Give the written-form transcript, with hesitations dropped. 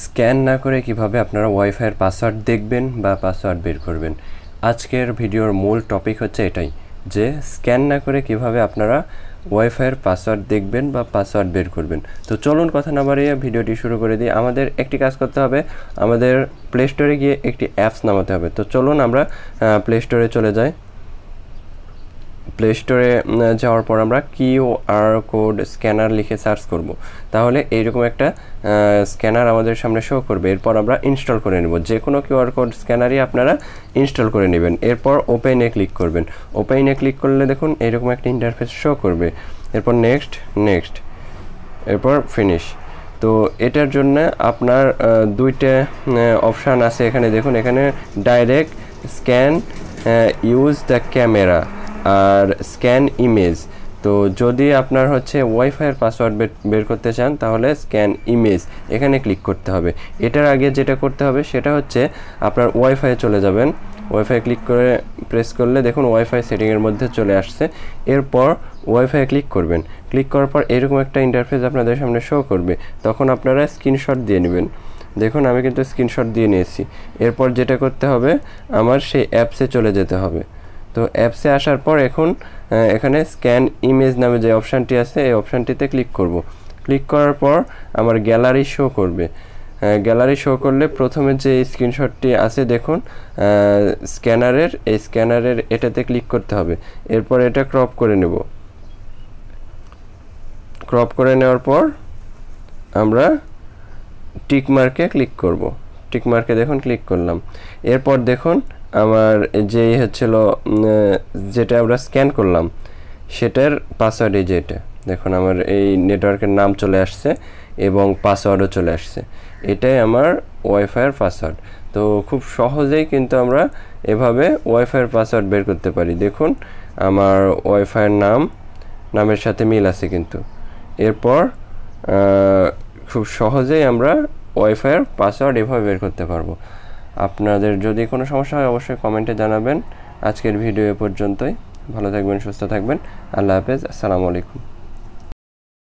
Scan না করে কিভাবে আপনারা ওয়াইফাইয়ের পাসওয়ার্ড দেখবেন বা পাসওয়ার্ড বের করবেন। আজকের ভিডিওর মূল টপিক হচ্ছে এটাই, যে স্ক্যান না করে কিভাবে আপনারা ওয়াইফাইয়ের পাসওয়ার্ড দেখবেন বা পাসওয়ার্ড বের করবেন। তো চলুন কথা না বাড়িয়ে ভিডিওটি শুরু করে দিই। আমাদের একটি কাজ করতে হবে, আমাদের প্লে স্টোরে গিয়ে একটি অ্যাপস নামাতে হবে। তো চলুন আমরা প্লে স্টোরে চলে যাই। প্লে স্টোরে যাওয়ার পর আমরা কিউআর কোড স্ক্যানার লিখে সার্চ করব, তাহলে এইরকম একটা স্ক্যানার আমাদের সামনে শো করবে। এরপর আমরা ইনস্টল করে নেব। যে কোনো কিউআর কোড স্ক্যানারই আপনারা ইনস্টল করে নেবেন। এরপর ওপেনে ক্লিক করবেন। ওপেনে ক্লিক করলে দেখুন এইরকম একটা ইন্টারফেস শো করবে। এরপর নেক্সট, এরপর ফিনিশ। তো এটার জন্য আপনার দুইটা অপশান আছে এখানে। দেখুন এখানে direct scan use the camera আর স্ক্যান ইমেজ। তো যদি আপনার হচ্ছে ওয়াইফাইয়ের পাসওয়ার্ড বের করতে চান তাহলে স্ক্যান ইমেজ এখানে ক্লিক করতে হবে। এটার আগে যেটা করতে হবে সেটা হচ্ছে আপনার ওয়াইফাইয়ে চলে যাবেন। ওয়াইফাই ক্লিক করে প্রেস করলে দেখুন ওয়াইফাই সেটিংয়ের মধ্যে চলে আসছে। এরপর ওয়াইফাইয়ে ক্লিক করবেন। ক্লিক করার পর এরকম একটা ইন্টারফেস আপনাদের সামনে শো করবে। তখন আপনারা স্ক্রিনশট দিয়ে নেবেন। দেখুন আমি কিন্তু স্ক্রিনশট দিয়ে নিয়েছি। এরপর যেটা করতে হবে, আমার সেই অ্যাপসে চলে যেতে হবে। তো অ্যাপসে আসার পর এখন এখানে স্ক্যান ইমেজ নামে যে অপশানটি আছে এই অপশানটিতে ক্লিক করব। ক্লিক করার পর আমার গ্যালারি শো করবে। গ্যালারি শো করলে প্রথমে যে স্ক্রিনশটটি আছে দেখুন স্ক্যানারের, এই স্ক্যানারের এটাতে ক্লিক করতে হবে। এরপর এটা ক্রপ করে নেব। ক্রপ করে নেওয়ার পর আমরা টিক মার্কে ক্লিক করব। টিক মার্কে দেখুন ক্লিক করলাম। এরপর দেখুন আমার যেই হচ্ছিল যেটা আমরা স্ক্যান করলাম সেটার পাসওয়ার্ড এই যেটা দেখুন আমার এই নেটওয়ার্কের নাম চলে আসছে এবং পাসওয়ার্ডও চলে আসছে। এটাই আমার ওয়াইফাইয়ের পাসওয়ার্ড। তো খুব সহজেই কিন্তু আমরা এভাবে ওয়াইফাইয়ের পাসওয়ার্ড বের করতে পারি। দেখুন আমার ওয়াইফাইয়ের নামের সাথে মিল আছে কিন্তু। এরপর খুব সহজেই আমরা ওয়াইফাইয়ের পাসওয়ার্ড এভাবে বের করতে পারবো। আপনাদের যদি কোনো সমস্যা হয় অবশ্যই কমেন্টে জানাবেন। আজকের ভিডিও এ পর্যন্তই। ভালো থাকবেন, সুস্থ থাকবেন। আল্লাহ হাফেজ। আসসালামু আলাইকুম।